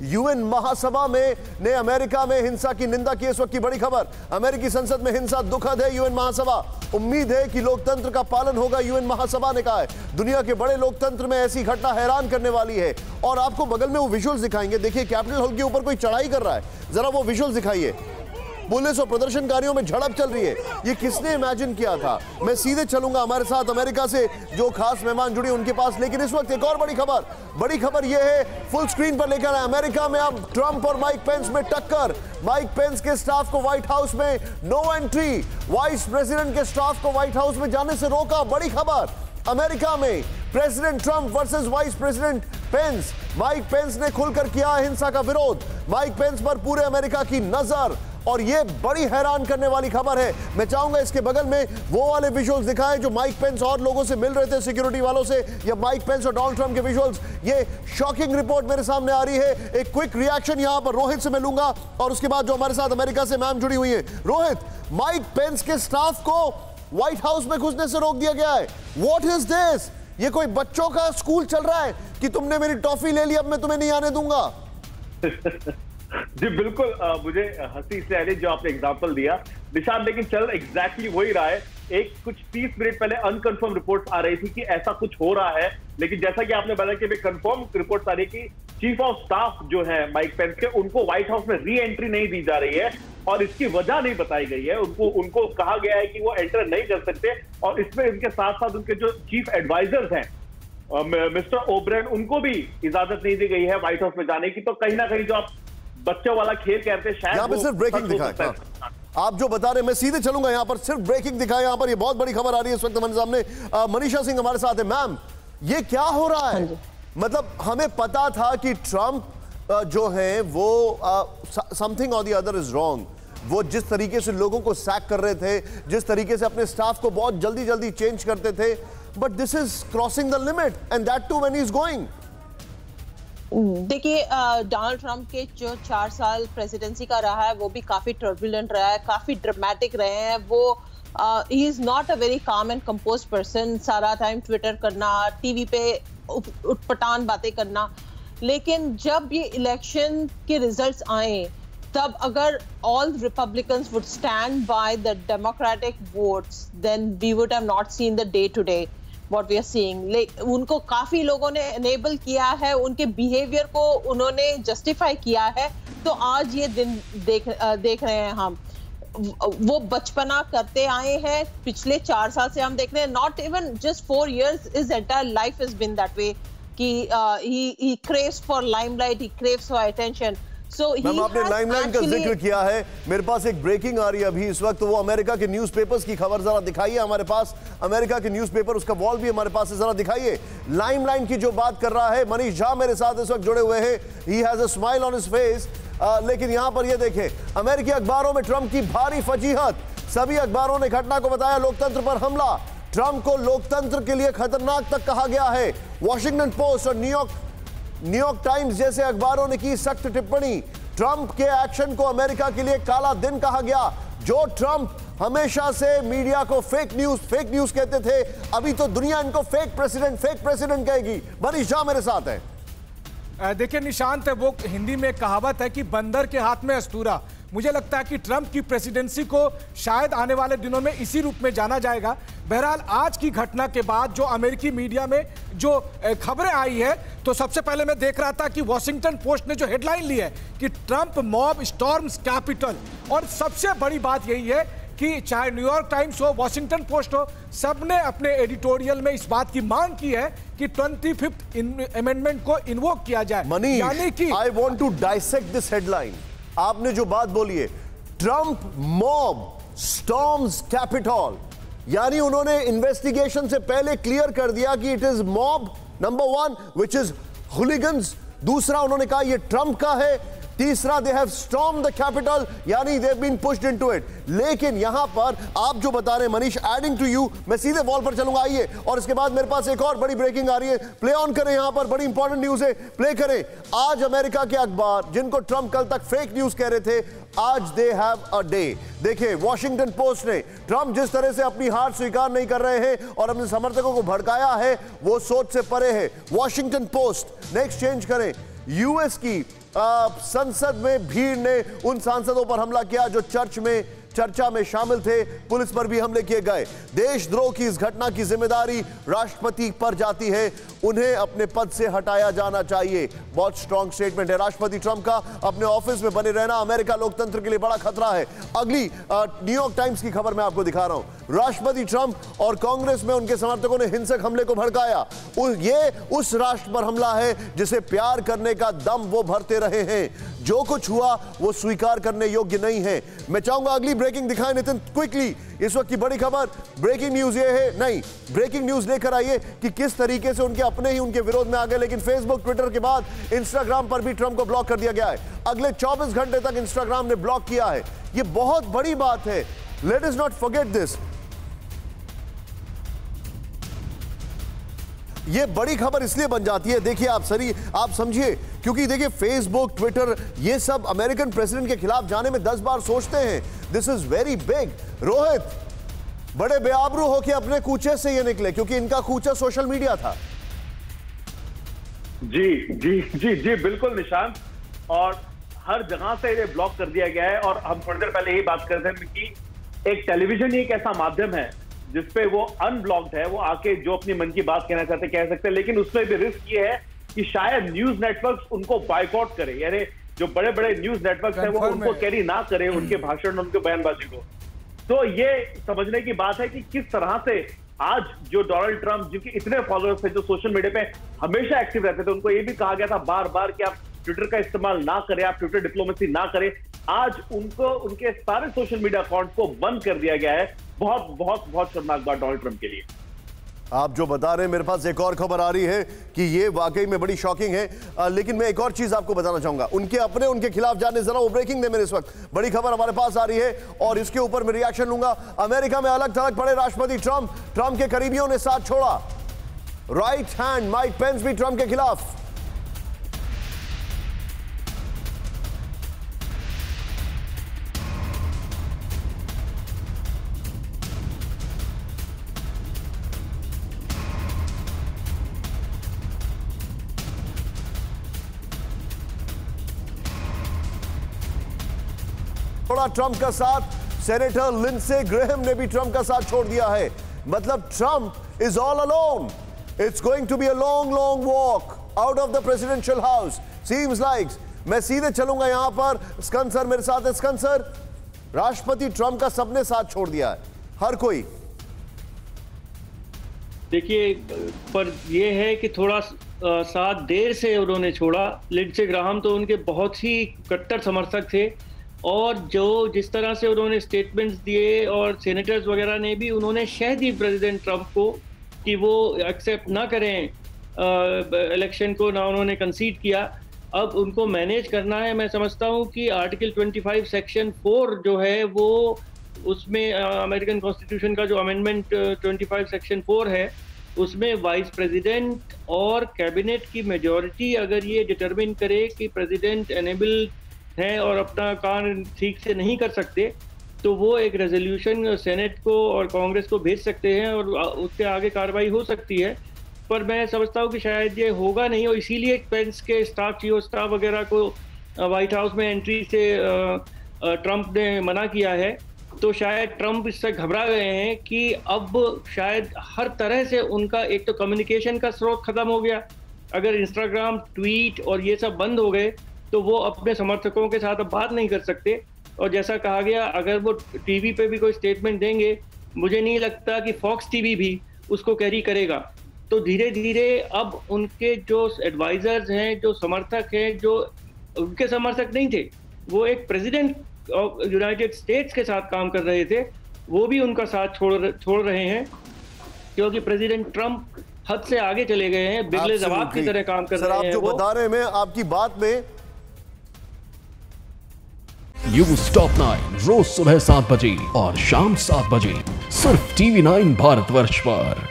UN महासभा में ने America में हिंसा की निंदा की। इस वक्त की बड़ी खबर, अमेरिकी संसद में हिंसा दुखद है, यूएन महासभा उम्मीद है कि लोकतंत्र का पालन होगा, यूएन महासभा ने कहा है। दुनिया के बड़े लोकतंत्र में ऐसी घटना हैरान करने वाली है। और आपको बगल में वो विजुअल्स दिखाएंगे, देखिए कैपिटल हिल के ऊपर कोई चढ़ाई कर रहा है, जरा वो विजुअल्स दिखाइए। पुलिस और प्रदर्शनकारियों में झड़प चल रही है। ये किसने इमेजिन किया था? मैं सीधे चलूंगा हमारे साथ अमेरिका से जो खास मेहमान जुड़े उनके पास, लेकिन इस वक्त एक और बड़ी खबर ये है, फुल स्क्रीन पर लेकर आए। अमेरिका में अब ट्रंप और माइक पेंस में टक्कर। माइक पेंस के स्टाफ को व्हाइट हाउस में नो एंट्री, वाइस प्रेसिडेंट के स्टाफ को व्हाइट हाउस में जाने से रोका। बड़ी खबर, अमेरिका में president Trump versus vice president Pence. Mike Pence ने खुलकर किया हिंसा का विरोध। माइक पेंस पर पूरे अमेरिका की नजर, और ये बड़ी हैरान करने वाली खबर है। मैं चाहूंगा इसके बगल में वो वाले विजुअल्स दिखाएं जो माइक पेंस और लोगों से मिल रहे थे, सिक्योरिटी वालों से, या माइक पेंस और डोनाल्ड ट्रंप के विजुअल्स। ये शॉकिंग रिपोर्ट मेरे सामने आ रही है। एक क्विक रिएक्शन यहां पर रोहित से मैं लूंगा, और उसके बाद जो हमारे साथ अमेरिका से मैम जुड़ी हुई है। रोहित, माइक पेंस के स्टाफ को व्हाइट हाउस में घुसने से रोक दिया गया है। What is this? ये कोई बच्चों का स्कूल चल रहा है कि तुमने मेरी टॉफी ले ली, अब मैं तुम्हें नहीं आने दूंगा? जी बिल्कुल, मुझे हंसी इसलिए आ रही जो आपने एग्जांपल दिया निशान, लेकिन चल एग्जैक्टली वही रहा है। एक कुछ 30 मिनट पहले अनकंफर्म रिपोर्ट्स आ रही थी कि ऐसा कुछ हो रहा है, लेकिन जैसा कि आपने बताया कि कंफर्म रिपोर्ट्स आ रही है कि चीफ ऑफ स्टाफ जो है माइक पेंस के, उनको व्हाइट हाउस में री एंट्री नहीं दी जा रही है, और इसकी वजह नहीं बताई गई है। उनको कहा गया है कि वो एंटर नहीं कर सकते, और इसमें इनके साथ साथ उनके जो चीफ एडवाइजर्स हैं मिस्टर ओब्रेन, उनको भी इजाजत नहीं दी गई है व्हाइट हाउस में जाने की। तो कहीं ना कहीं जो आप बच्चों वाला खेल कहते हैं, शायद यहाँ पे सिर्फ ब्रेकिंग दिखाए। आप जो बता रहे हैं मैं सीधे चलूंगा, यहाँ पर सिर्फ ब्रेकिंग दिखाए। यहाँ पर ये बहुत बड़ी खबर आ रही है इस वक्त हमारे सामने। मनीषा सिंह हमारे साथ है। मैम, ये क्या हो रहा है? मतलब हमें पता था कि ट्रंप जो है वो समथिंग और द अदर इज रॉन्ग। वो जिस तरीके से लोगों को सैक कर रहे थे, जिस तरीके से अपने स्टाफ को बहुत जल्दी जल्दी चेंज करते थे, but this is crossing the limit, and that too when he is going. देखिए, डोनाल्ड ट्रंप के जो 4 साल प्रेसिडेंसी का रहा है वो भी काफी टर्बुलेंट रहा है, काफी ड्रामेटिक रहे हैं। वो he is not a very calm and composed person. सारा टाइम ट्विटर करना, टीवी पे उटपटांग बातें करना। लेकिन जब ये इलेक्शन के रिजल्ट्स आए, तब अगर all Republicans would stand by the Democratic votes, then we would have not seen the day today what we are seeing। उनको काफी लोगों ने एनेबल किया है, उनके बिहेवियर को उन्होंने जस्टिफाई किया है। तो आज ये दिन देख रहे हैं हम। वो बचपना करते आए हैं, पिछले 4 साल से हम देख रहे हैं। Not even just 4 years, his entire life has been that way कि he craves for limelight, he craves for attention। Ma'am, आपने लाइमलाइट का जिक्र किया है, मेरे पास एक ब्रेकिंग आ रही है अभी इस वक्त। वो अमेरिका के न्यूज़पेपर्स की खबर जरा दिखाइए हमारे पास। अमेरिका के न्यूज़पेपर, उसका वॉल भी हमारे पास है, जरा दिखाइए। लाइमलाइट की जो बात कर रहा है मनीष झा मेरे साथ इस वक्त जुड़े हुए हैं। He has a smile on his face. लेकिन यहां पर ये देखें, अमेरिकी अखबारों में ट्रंप की भारी फजीहत। सभी अखबारों ने घटना को बताया लोकतंत्र पर हमला। ट्रंप को लोकतंत्र के लिए खतरनाक तक कहा गया है। वॉशिंगटन पोस्ट और न्यूयॉर्क टाइम्स जैसे अखबारों ने की सख्त टिप्पणी। ट्रंप के एक्शन को अमेरिका के लिए काला दिन कहा गया। जो ट्रंप हमेशा से मीडिया को फेक न्यूज कहते थे, अभी तो दुनिया इनको फेक प्रेसिडेंट कहेगी। मनीष झा मेरे साथ है। देखिए निशांत, वो हिंदी में कहावत है कि बंदर के हाथ में अस्तूरा। मुझे लगता है कि ट्रंप की प्रेसिडेंसी को शायद आने वाले दिनों में इसी रूप में जाना जाएगा। बहरहाल आज की घटना के बाद जो अमेरिकी मीडिया में जो खबरें आई है, तो सबसे पहले मैं देख रहा था कि वॉशिंगटन पोस्ट ने जो हेडलाइन ली है कि ट्रंप मॉब स्टॉर्म्स कैपिटल। और सबसे बड़ी बात यही है कि चाहे न्यूयॉर्क टाइम्स हो, वॉशिंगटन पोस्ट हो, सबने अपने एडिटोरियल में इस बात की मांग की है कि 25th अमेंडमेंट को इन्वोक किया जाए। यानी कि I want to dissect this headline. आपने जो बात बोली है, ट्रंप मॉब स्टॉर्म्स कैपिटल, यानी उन्होंने इन्वेस्टिगेशन से पहले क्लियर कर दिया कि it is mob number 1 which is hooligans. दूसरा उन्होंने कहा यह ट्रंप का है। तीसरा, they have stormed the Capitol, यानी they have been pushed into it. लेकिन यहां पर आप जो बता रहे हैं मनीष, एडिंग टू यू, मैं सीधे वॉल पर चलूंगा, आइए। और इसके बाद मेरे पास एक और बड़ी ब्रेकिंग आ रही है, प्ले ऑन करें। यहां पर बड़ी इंपॉर्टेंट न्यूज है, प्ले करें। आज अमेरिका के अखबार जिनको ट्रंप कल तक फेक न्यूज कह रहे थे, आज दे हैव अ डे। देखिए वॉशिंगटन पोस्ट ने ट्रंप जिस तरह से अपनी हार स्वीकार नहीं कर रहे हैं और अपने समर्थकों को भड़काया है, वो सोच से परे है। वॉशिंगटन पोस्ट, नेक्स्ट चेंज करें, यूएस की संसद में भीड़ ने उन सांसदों पर हमला किया जो चर्चा में शामिल थे। पुलिस पर भी हमले किए गए। देशद्रोह की इस घटना की जिम्मेदारी राष्ट्रपति पर जाती है। उन्हें अपने पद से हटाया जाना चाहिए। बहुत स्ट्रॉन्ग स्टेटमेंट है राष्ट्रपति ट्रंप का। अपने ऑफिस में बने रहना अमेरिका लोकतंत्र के लिए बड़ा खतरा है। अगली न्यूयॉर्क टाइम्स की खबर मैं आपको दिखा रहा हूं। राष्ट्रपति ट्रंप और कांग्रेस में उनके समर्थकों ने हिंसक हमले को भड़काया। ये उस राष्ट्र पर हमला है जिसे प्यार करने का दम वो भरते रहे हैं। जो कुछ हुआ वो स्वीकार करने योग्य नहीं है। मैं चाहूंगा अगली ब्रेकिंग दिखाएं नितिन क्विकली। इस वक्त की बड़ी खबर ब्रेकिंग न्यूज ये है, नहीं ब्रेकिंग न्यूज लेकर आइए कि किस तरीके से उनके अपने ही उनके विरोध में आ गए। लेकिन फेसबुक ट्विटर के बाद इंस्टाग्राम पर भी ट्रंप को ब्लॉक कर दिया गया है। अगले 24 घंटे तक इंस्टाग्राम ने ब्लॉक किया है। ये बहुत बड़ी बात है। Let us not forget this. ये बड़ी खबर इसलिए बन जाती है, देखिए आप समझिए, क्योंकि देखिए फेसबुक ट्विटर ये सब अमेरिकन प्रेसिडेंट के खिलाफ जाने में 10 बार सोचते हैं। This is very big. Rohit, बड़े बेआबरू होके अपने कूचे से ये निकले क्योंकि इनका कूचा सोशल मीडिया था। जी जी जी जी बिल्कुल निशांत, और हर जगह से इन्हें ब्लॉक कर दिया गया है। और हम थोड़ी देर पहले यही बात कर रहे थे कि एक टेलीविजन ही एक ऐसा माध्यम है जिसपे वो अनब्लॉक्ड है, वो आके जो अपनी मन की बात कहना चाहते कह सकते हैं। लेकिन उसमें भी रिस्क ये है कि शायद न्यूज नेटवर्क्स उनको बायकॉट करे, यानी जो बड़े बड़े न्यूज नेटवर्क्स हैं वो उनको कैरी ना करे, उनके भाषण उनके बयानबाजी को। तो ये समझने की बात है कि किस तरह से आज जो डोनाल्ड ट्रंप, जिनके इतने फॉलोअर्स थे, जो सोशल मीडिया पे हमेशा एक्टिव रहते थे, उनको ये भी कहा गया था बार बार कि आप ट्विटर का इस्तेमाल ना करें, आप ट्विटर डिप्लोमेसी ना करें। आज उनको उनके सारे सोशल मीडिया अकाउंट को बंद कर दिया गया है। बहुत बहुत बहुत शर्मनाक बात डोनाल्ड ट्रंप के लिए। आप जो बता रहे हैं, मेरे पास एक और खबर आ रही है कि ये वाकई में बड़ी शॉकिंग है। लेकिन मैं एक और चीज आपको बताना चाहूंगा। उनके खिलाफ जाने, जरा वो ब्रेकिंग दे मेरे इस वक्त बड़ी खबर हमारे पास आ रही है और इसके ऊपर मैं रिएक्शन लूंगा। अमेरिका में अलग थलग पड़े राष्ट्रपति ट्रंप के करीबियों ने साथ छोड़ा। राइट हैंड माइक पेंस भी ट्रंप के खिलाफ। ट्रंप का साथ सेनेटर लिंडसे ग्रेहम ने भी ट्रंप का साथ छोड़ दिया है। मतलब Trump is all alone. It's going to be a long long walk out of the presidential house seems like. मैं सीधे चलूंगा यहां पर। स्कन सर मेरे साथ है। स्कन सर, राष्ट्रपति ट्रंप का सबने साथ छोड़ दिया है, हर कोई। देखिए, पर यह है कि थोड़ा साथ देर से उन्होंने छोड़ा। लिंडसे ग्राहम तो उनके बहुत ही कट्टर समर्थक थे और जिस तरह से उन्होंने स्टेटमेंट्स दिए, और सेनेटर्स वगैरह ने भी उन्होंने शह दी प्रेसिडेंट ट्रंप को कि वो एक्सेप्ट ना करें इलेक्शन को, ना उन्होंने कंसीड किया। अब उनको मैनेज करना है। मैं समझता हूँ कि आर्टिकल 25 सेक्शन 4 जो है वो, उसमें अमेरिकन कॉन्स्टिट्यूशन का जो अमेंडमेंट 25 सेक्शन 4 है, उसमें वाइस प्रेसिडेंट और कैबिनेट की मेजॉरिटी अगर ये डिटरमिन करे कि प्रेसिडेंट एनेबल हैं और अपना काम ठीक से नहीं कर सकते, तो वो एक रेजोल्यूशन सेनेट को और कांग्रेस को भेज सकते हैं और उसके आगे कार्रवाई हो सकती है। पर मैं समझता हूँ कि शायद ये होगा नहीं, और इसीलिए पेंस के चीफ ऑफ स्टाफ वगैरह को व्हाइट हाउस में एंट्री से ट्रंप ने मना किया है। तो शायद ट्रंप इससे घबरा गए हैं कि अब शायद हर तरह से उनका एक तो कम्युनिकेशन का स्रोत खत्म हो गया। अगर इंस्टाग्राम, ट्वीट और ये सब बंद हो गए तो वो अपने समर्थकों के साथ अब बात नहीं कर सकते। और जैसा कहा गया, अगर वो टीवी पे भी कोई स्टेटमेंट देंगे, मुझे नहीं लगता कि फॉक्स टीवी भी उसको कैरी करेगा। तो धीरे धीरे अब उनके जो एडवाइजर्स हैं, जो समर्थक हैं, जो उनके समर्थक नहीं थे, वो एक प्रेसिडेंट ऑफ यूनाइटेड स्टेट्स के साथ काम कर रहे थे, वो भी उनका साथ छोड़ रहे हैं, क्योंकि प्रेसिडेंट ट्रंप हद से आगे चले गए हैं, बिगले जवाब की तरह काम कर रहे हैं। आप जो बता रहे हैं, आपकी बात में न्यूज़ टॉप 9 रोज सुबह 7 बजे और शाम 7 बजे सिर्फ TV9 भारतवर्ष पर।